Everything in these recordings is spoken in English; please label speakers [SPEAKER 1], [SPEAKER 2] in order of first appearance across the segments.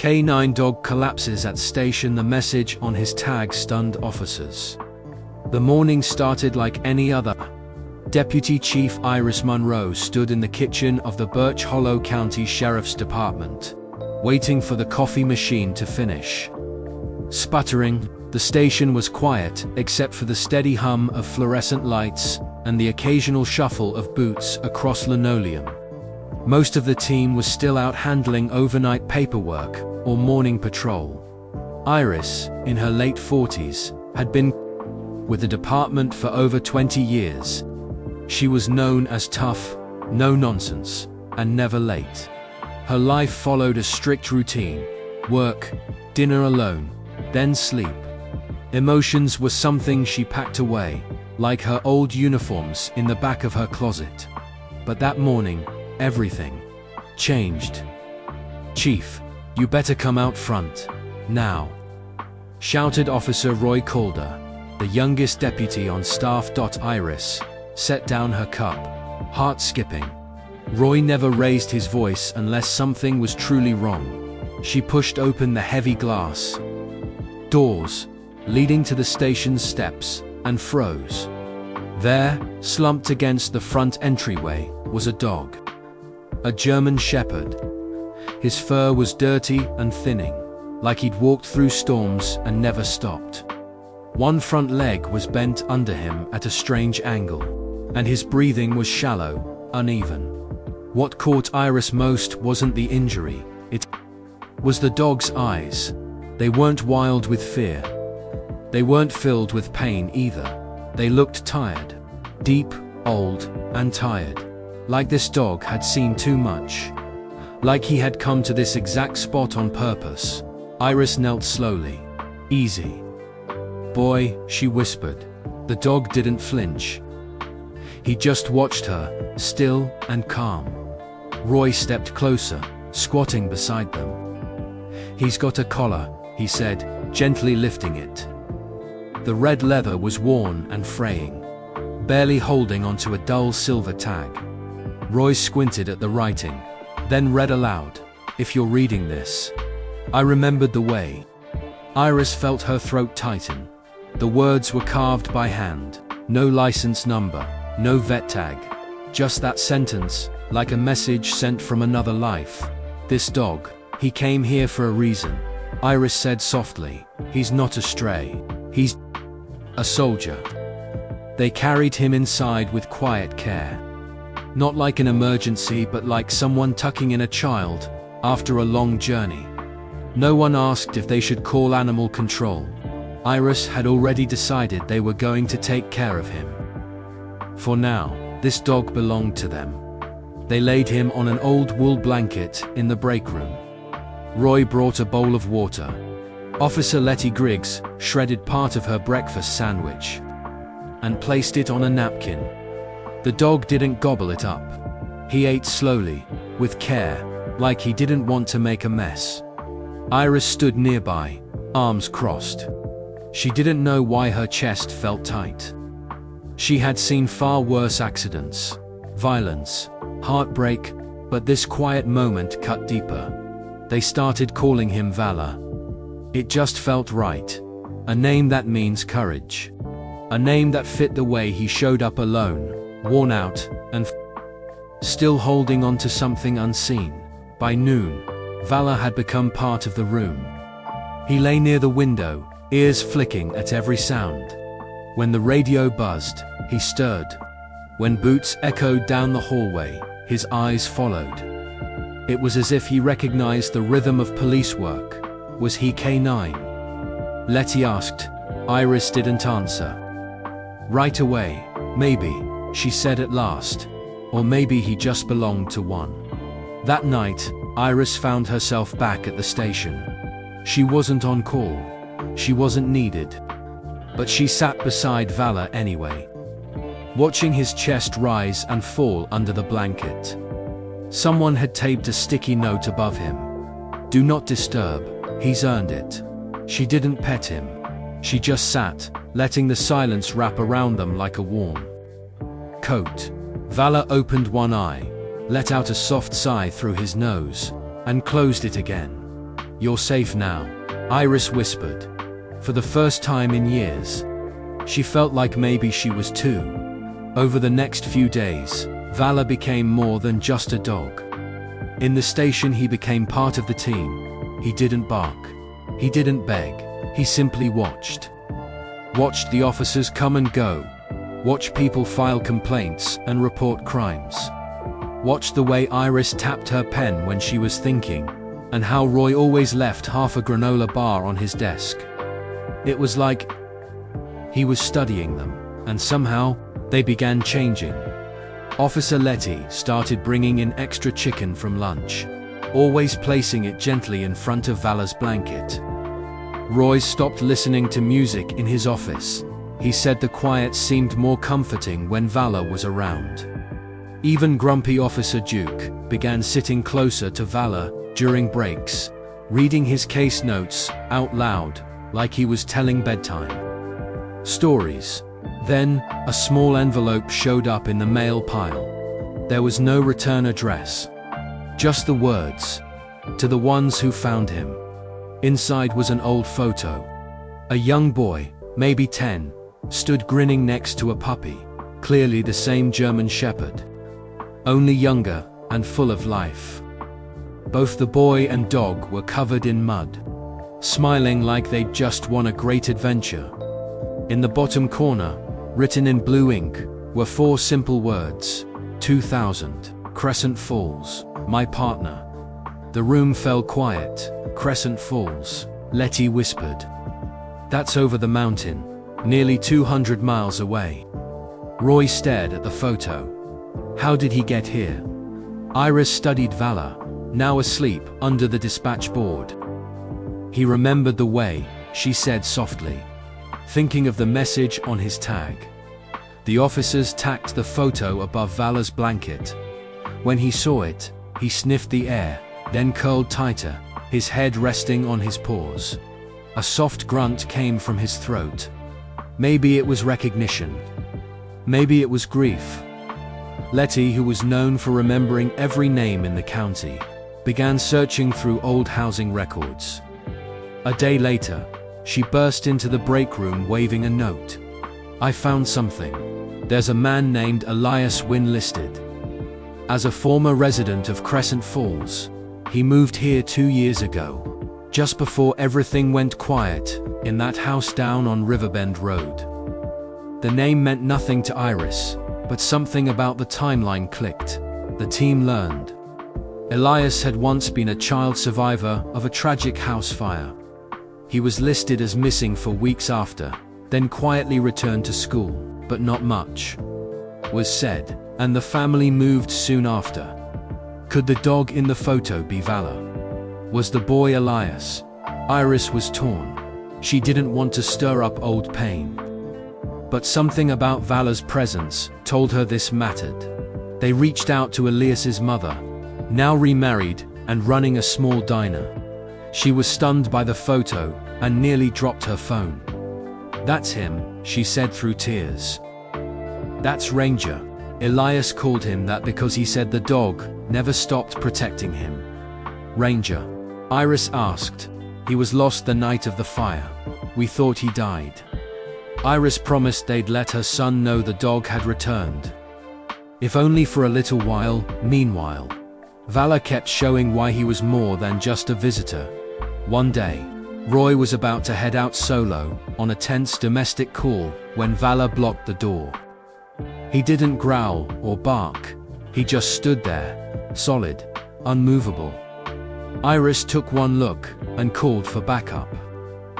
[SPEAKER 1] K9 dog collapses at station. The message on his tag stunned officers. The morning started like any other. Deputy Chief Iris Monroe stood in the kitchen of the Birch Hollow County Sheriff's Department, waiting for the coffee machine to finish. Sputtering, the station was quiet except for the steady hum of fluorescent lights and the occasional shuffle of boots across linoleum. Most of the team was still out handling overnight paperwork or morning patrol. Iris, in her late 40s, had been with the department for over 20 years. She was known as tough, no nonsense, and never late. Her life followed a strict routine: work, dinner alone, then sleep. Emotions were something she packed away, like her old uniforms in the back of her closet. But that morning, everything changed. "Chief, you better come out front, now," shouted Officer Roy Calder, the youngest deputy on staff. Iris set down her cup, heart skipping. Roy never raised his voice unless something was truly wrong. She pushed open the heavy glass doors leading to the station's steps and froze. There, slumped against the front entryway, was a dog. A German Shepherd. His fur was dirty and thinning, like he'd walked through storms and never stopped. One front leg was bent under him at a strange angle, and his breathing was shallow, uneven. What caught Iris most wasn't the injury, it was the dog's eyes. They weren't wild with fear. They weren't filled with pain either. They looked tired, deep, old, and tired. Like this dog had seen too much. Like he had come to this exact spot on purpose. Iris knelt slowly. "Easy, boy," she whispered. The dog didn't flinch. He just watched her, still and calm. Roy stepped closer, squatting beside them. "He's got a collar," he said, gently lifting it. The red leather was worn and fraying, barely holding onto a dull silver tag. Roy squinted at the writing, then read aloud, "If you're reading this." I remembered the way. Iris felt her throat tighten. The words were carved by hand. No license number, no vet tag. Just that sentence, like a message sent from another life. "This dog, he came here for a reason," Iris said softly. "He's not a stray. He's a soldier." They carried him inside with quiet care. Not like an emergency, but like someone tucking in a child after a long journey. No one asked if they should call animal control. Iris had already decided they were going to take care of him. For now, this dog belonged to them. They laid him on an old wool blanket in the break room. Roy brought a bowl of water. Officer Letty Griggs shredded part of her breakfast sandwich and placed it on a napkin. The dog didn't gobble it up. He ate slowly, with care, like he didn't want to make a mess. Iris stood nearby, arms crossed. She didn't know why her chest felt tight. She had seen far worse accidents, violence, heartbreak, but this quiet moment cut deeper. They started calling him Valor. It just felt right. A name that means courage. A name that fit the way he showed up alone, worn out, and still holding on to something unseen. By noon, Valor had become part of the room. He lay near the window, ears flicking at every sound. When the radio buzzed, he stirred. When boots echoed down the hallway, his eyes followed. It was as if he recognized the rhythm of police work. Was he K9? Letty asked. Iris didn't answer. Right away, maybe, she said at last. Or maybe he just belonged to one. That night, Iris found herself back at the station. She wasn't on call. She wasn't needed. But she sat beside Valor anyway, watching his chest rise and fall under the blanket. Someone had taped a sticky note above him. "Do not disturb, he's earned it." She didn't pet him. She just sat, letting the silence wrap around them like a warm coat. Valor opened one eye, let out a soft sigh through his nose, and closed it again. "You're safe now," Iris whispered. For the first time in years. She felt like maybe she was too. Over the next few days, Vala became more than just a dog. In the station he became part of the team. He didn't bark. He didn't beg. He simply watched. Watched the officers come and go. Watched people file complaints and report crimes. Watched the way Iris tapped her pen when she was thinking, and how Roy always left half a granola bar on his desk. It was like he was studying them, and somehow, they began changing. Officer Letty started bringing in extra chicken from lunch, always placing it gently in front of Vala's blanket. Roy stopped listening to music in his office. He said the quiet seemed more comforting when Vala was around. Even grumpy Officer Duke began sitting closer to Vala during breaks, reading his case notes out loud, like he was telling bedtime stories. Then, a small envelope showed up in the mail pile. There was no return address. Just the words, "To the ones who found him." Inside was an old photo. A young boy, maybe 10, stood grinning next to a puppy, clearly the same German Shepherd. Only younger, and full of life. Both the boy and dog were covered in mud, smiling like they'd just won a great adventure. In the bottom corner, written in blue ink, were 4 simple words: 2000, Crescent Falls, my partner. The room fell quiet. Crescent Falls, Letty whispered. That's over the mountain, nearly 200 miles away. Roy stared at the photo. How did he get here? Iris studied Vala, now asleep under the dispatch board. He remembered the way, she said softly, thinking of the message on his tag. The officers tacked the photo above Vala's blanket. When he saw it, he sniffed the air, then curled tighter, his head resting on his paws. A soft grunt came from his throat. Maybe it was recognition. Maybe it was grief. Letty, who was known for remembering every name in the county, began searching through old housing records. A day later, she burst into the break room waving a note. I found something. There's a man named Elias Wynne listed. As a former resident of Crescent Falls, he moved here 2 years ago, just before everything went quiet, in that house down on Riverbend Road. The name meant nothing to Iris, but something about the timeline clicked. The team learned. Elias had once been a child survivor of a tragic house fire. He was listed as missing for weeks after, then quietly returned to school, but not much was said, and the family moved soon after. Could the dog in the photo be Vala? Was the boy Elias? Iris was torn. She didn't want to stir up old pain. But something about Vala's presence told her this mattered. They reached out to Elias's mother, now remarried and running a small diner. She was stunned by the photo and nearly dropped her phone. That's him, she said through tears. That's Ranger. Elias called him that because he said the dog never stopped protecting him. Ranger? Iris asked. He was lost the night of the fire. We thought he died. Iris promised they'd let her son know the dog had returned. If only for a little while. Meanwhile, Vala kept showing why he was more than just a visitor. One day, Roy was about to head out solo on a tense domestic call when Vala blocked the door. He didn't growl or bark. He just stood there, solid, unmovable. Iris took one look and called for backup.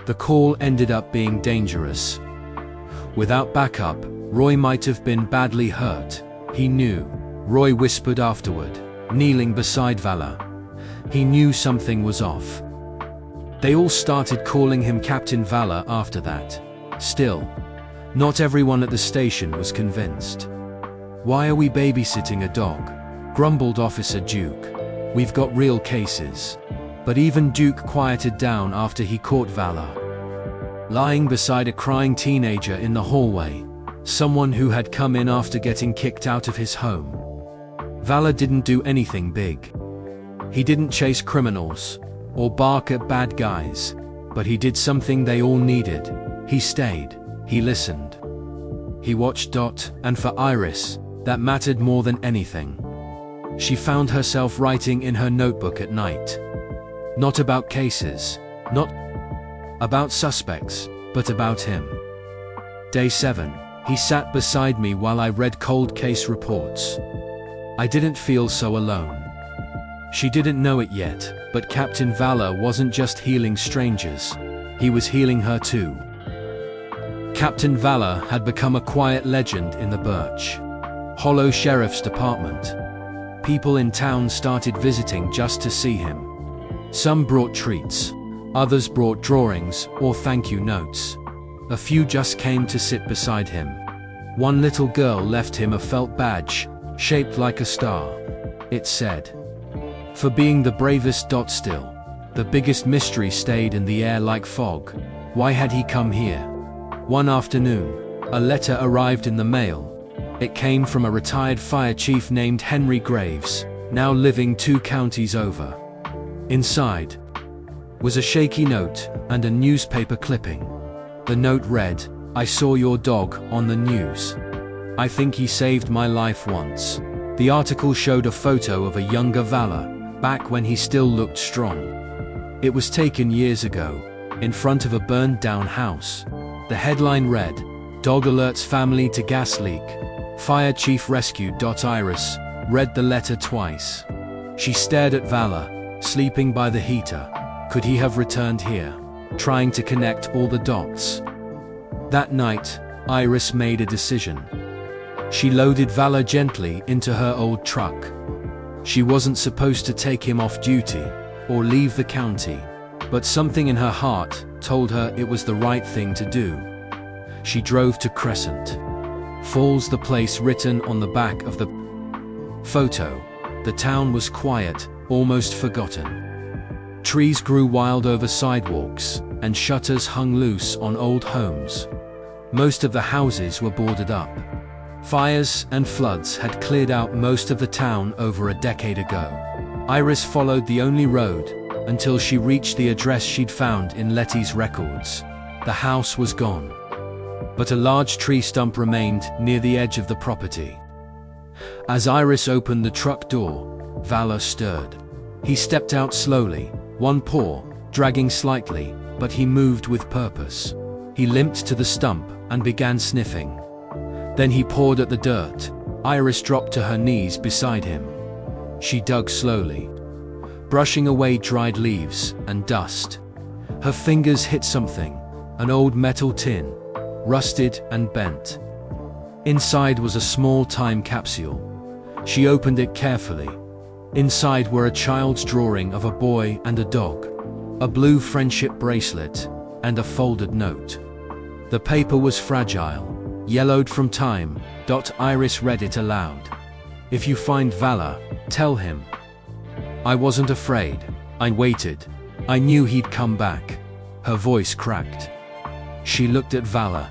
[SPEAKER 1] The call ended up being dangerous. Without backup, Roy might have been badly hurt. He knew. Roy whispered afterward, kneeling beside Vala. He knew something was off. They all started calling him Captain Vala after that. Still, not everyone at the station was convinced. Why are we babysitting a dog? Grumbled Officer Duke. We've got real cases. But even Duke quieted down after he caught Vala lying beside a crying teenager in the hallway, someone who had come in after getting kicked out of his home. Vala didn't do anything big. He didn't chase criminals. or bark at bad guys. But he did something they all needed. He stayed. He listened. He watched. And for Iris, that mattered more than anything. She found herself writing in her notebook at night. Not about cases, not about suspects, but about him. Day 7. He sat beside me while I read cold case reports. I didn't feel so alone. She didn't know it yet, but Captain Valor wasn't just healing strangers. He was healing her too. Captain Valor had become a quiet legend in the Birch Hollow Sheriff's Department. People in town started visiting just to see him. Some brought treats, others brought drawings or thank you notes. A few just came to sit beside him. One little girl left him a felt badge, shaped like a star. It said, "For being the bravest." Still, the biggest mystery stayed in the air like fog. Why had he come here? One afternoon, a letter arrived in the mail. It came from a retired fire chief named Henry Graves, now living 2 counties over. Inside was a shaky note and a newspaper clipping. The note read, "I saw your dog on the news. I think he saved my life once." The article showed a photo of a younger Valor, back when he still looked strong. It was taken years ago, in front of a burned-down house. The headline read, "Dog alerts family to gas leak. Fire chief rescued." Iris read the letter twice. She stared at Valor, sleeping by the heater. Could he have returned here? Trying to connect all the dots. That night, Iris made a decision. She loaded Valor gently into her old truck. She wasn't supposed to take him off duty, or leave the county, but something in her heart told her it was the right thing to do. She drove to Crescent Falls, the place written on the back of the photo. The town was quiet, almost forgotten. Trees grew wild over sidewalks, and shutters hung loose on old homes. Most of the houses were boarded up. Fires and floods had cleared out most of the town over a decade ago. Iris followed the only road until she reached the address she'd found in Letty's records. The house was gone, but a large tree stump remained near the edge of the property. As Iris opened the truck door, Valor stirred. He stepped out slowly, one paw dragging slightly, but he moved with purpose. He limped to the stump and began sniffing. Then he pawed at the dirt. Iris dropped to her knees beside him. She dug slowly, brushing away dried leaves and dust. Her fingers hit something, an old metal tin, rusted and bent. Inside was a small time capsule. She opened it carefully. Inside were a child's drawing of a boy and a dog, a blue friendship bracelet, and a folded note. The paper was fragile, yellowed from time. Iris read it aloud. "If you find Valor, tell him. I wasn't afraid. I waited. I knew he'd come back." Her voice cracked. She looked at Valor.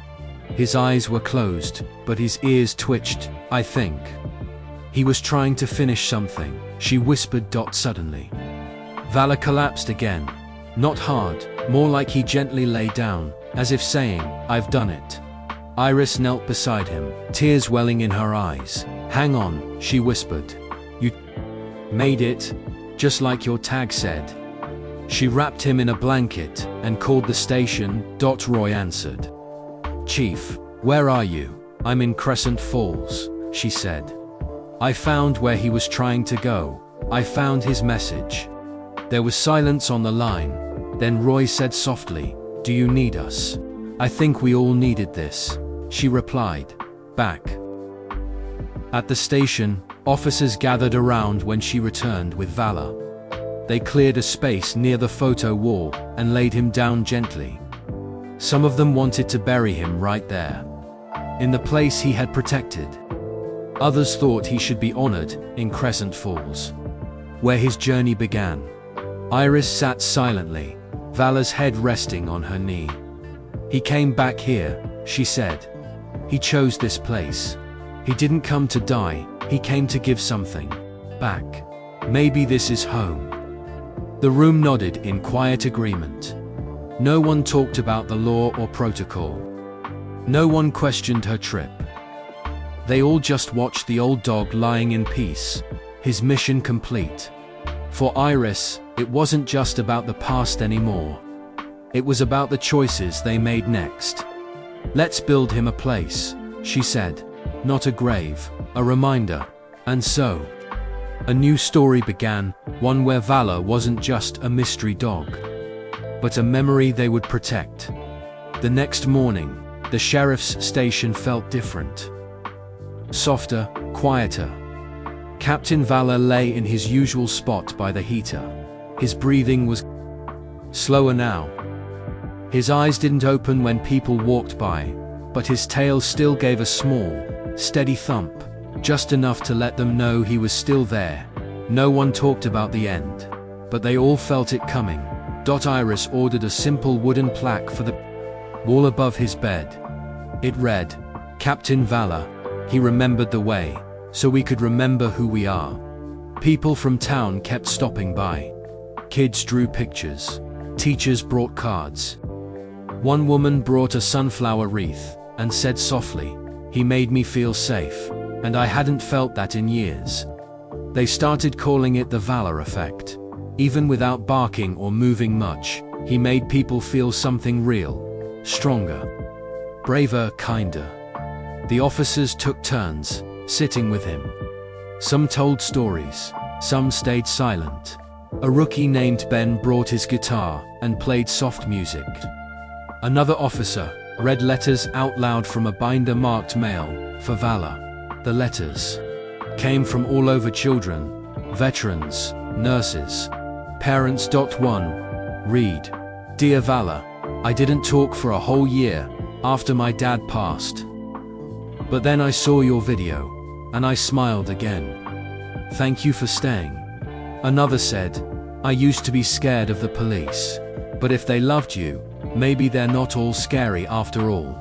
[SPEAKER 1] His eyes were closed, but his ears twitched. "I think he was trying to finish something," she whispered. Suddenly, Valor collapsed again. Not hard, more like he gently lay down, as if saying, "I've done it." Iris knelt beside him, tears welling in her eyes. "Hang on," she whispered. "You made it, just like your tag said." She wrapped him in a blanket and called the station. Roy answered. "Chief, where are you?" "I'm in Crescent Falls," she said. "I found where he was trying to go. I found his message." There was silence on the line. Then Roy said softly, "Do you need us?" "I think we all needed this," she replied. Back at the station, officers gathered around when she returned with Valor. They cleared a space near the photo wall and laid him down gently. Some of them wanted to bury him right there, in the place he had protected. Others thought he should be honored in Crescent Falls, where his journey began. Iris sat silently, Valor's head resting on her knee. "He came back here," she said. "He chose this place. He didn't come to die, he came to give something back. Maybe this is home." The room nodded in quiet agreement. No one talked about the law or protocol. No one questioned her trip. They all just watched the old dog lying in peace, his mission complete. For Iris, it wasn't just about the past anymore. It was about the choices they made next. "Let's build him a place," she said. "Not a grave, a reminder." And so, a new story began, one where Vala wasn't just a mystery dog, but a memory they would protect. The next morning, the sheriff's station felt different. Softer, quieter. Captain Vala lay in his usual spot by the heater. His breathing was slower now. His eyes didn't open when people walked by, but his tail still gave a small, steady thump, just enough to let them know he was still there. No one talked about the end, but they all felt it coming. Iris ordered a simple wooden plaque for the wall above his bed. It read, "Captain Vala, he remembered the way, so we could remember who we are." People from town kept stopping by. Kids drew pictures. Teachers brought cards. One woman brought a sunflower wreath and said softly, "He made me feel safe, and I hadn't felt that in years." They started calling it the Vala effect. Even without barking or moving much, he made people feel something real, stronger, braver, kinder. The officers took turns, sitting with him. Some told stories, some stayed silent. A rookie named Ben brought his guitar and played soft music. Another officer read letters out loud from a binder marked mail for Vala. The letters came from all over: children, veterans, nurses, parents. One read, "Dear Vala, I didn't talk for a whole year after my dad passed. But then I saw your video, and I smiled again. Thank you for staying." Another said, "I used to be scared of the police, but if they loved you, maybe they're not all scary after all."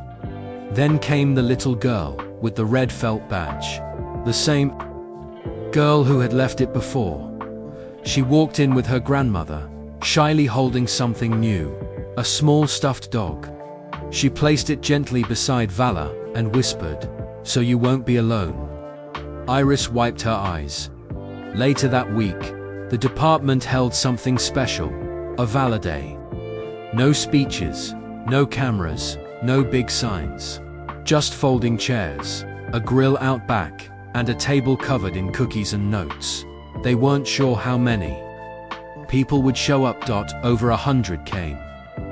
[SPEAKER 1] Then came the little girl with the red felt badge. The same girl who had left it before. She walked in with her grandmother, shyly holding something new, a small stuffed dog. She placed it gently beside Vala and whispered, "So you won't be alone." Iris wiped her eyes. Later that week, the department held something special, a Vala Day. No speeches, no cameras, no big signs. Just folding chairs, a grill out back, and a table covered in cookies and notes. They weren't sure how many people would show up. Over 100 came.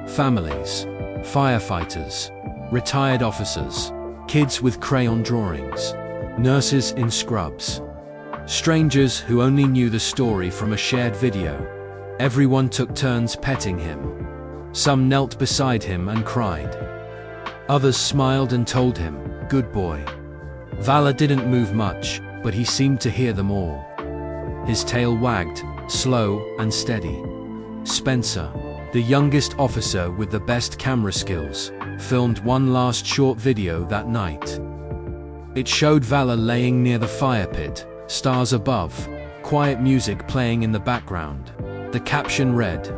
[SPEAKER 1] Families, firefighters, retired officers, kids with crayon drawings, nurses in scrubs, strangers who only knew the story from a shared video. Everyone took turns petting him. Some knelt beside him and cried. Others smiled and told him, "Good boy." Vala didn't move much, but he seemed to hear them all. His tail wagged, slow and steady. Spencer, the youngest officer with the best camera skills, filmed one last short video that night. It showed Vala laying near the fire pit, stars above, quiet music playing in the background. The caption read,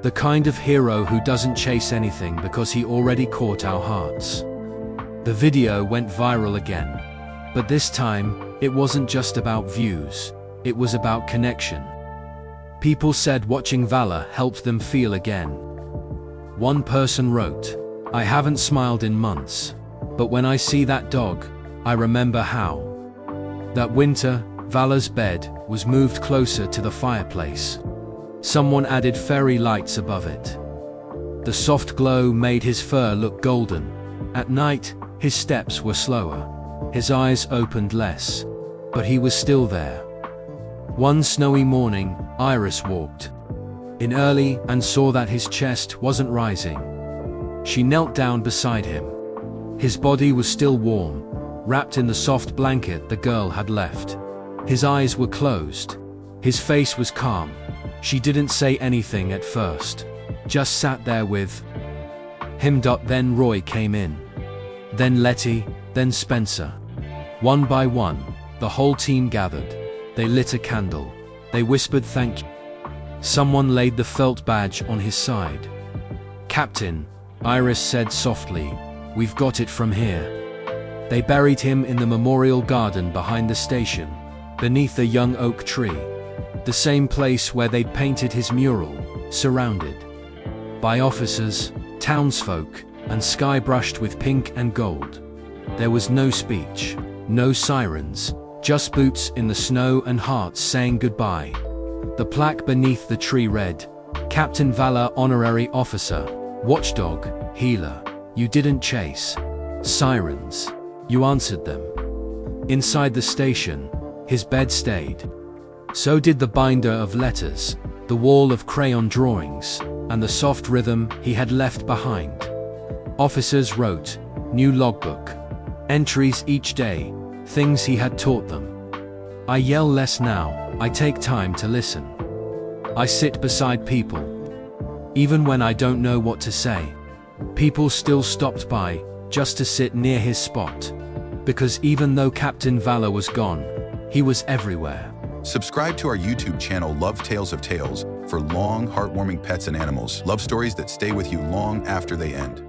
[SPEAKER 1] "The kind of hero who doesn't chase anything because he already caught our hearts." The video went viral again. But this time, it wasn't just about views, it was about connection. People said watching Vala helped them feel again. One person wrote, "I haven't smiled in months, but when I see that dog, I remember how." That winter, Vala's bed was moved closer to the fireplace. Someone added fairy lights above it. The soft glow made his fur look golden. At night, his steps were slower. His eyes opened less. But he was still there. One snowy morning, Iris walked in early and saw that his chest wasn't rising. She knelt down beside him. His body was still warm, wrapped in the soft blanket the girl had left. His eyes were closed. His face was calm. She didn't say anything at first, just sat there with him. Then Roy came in. Then Letty, then Spencer. One by one, the whole team gathered. They lit a candle. They whispered thank you. Someone laid the felt badge on his side. "Captain," Iris said softly, "we've got it from here." They buried him in the memorial garden behind the station, beneath a young oak tree. The same place where they'd painted his mural, surrounded by officers, townsfolk, and sky brushed with pink and gold. There was no speech, no sirens, just boots in the snow and hearts saying goodbye. The plaque beneath the tree read, "Captain Valor, Honorary Officer, Watchdog, Healer. You didn't chase sirens. You answered them." Inside the station, his bed stayed. So did the binder of letters, the wall of crayon drawings, and the soft rhythm he had left behind. Officers wrote, new logbook, entries each day, things he had taught them. "I yell less now, I take time to listen. I sit beside people. Even when I don't know what to say." People still stopped by, just to sit near his spot. Because even though Captain Valor was gone, he was everywhere.
[SPEAKER 2] Subscribe to our YouTube channel, Love Tales of Tales, for long, heartwarming pets and animals, love stories that stay with you long after they end.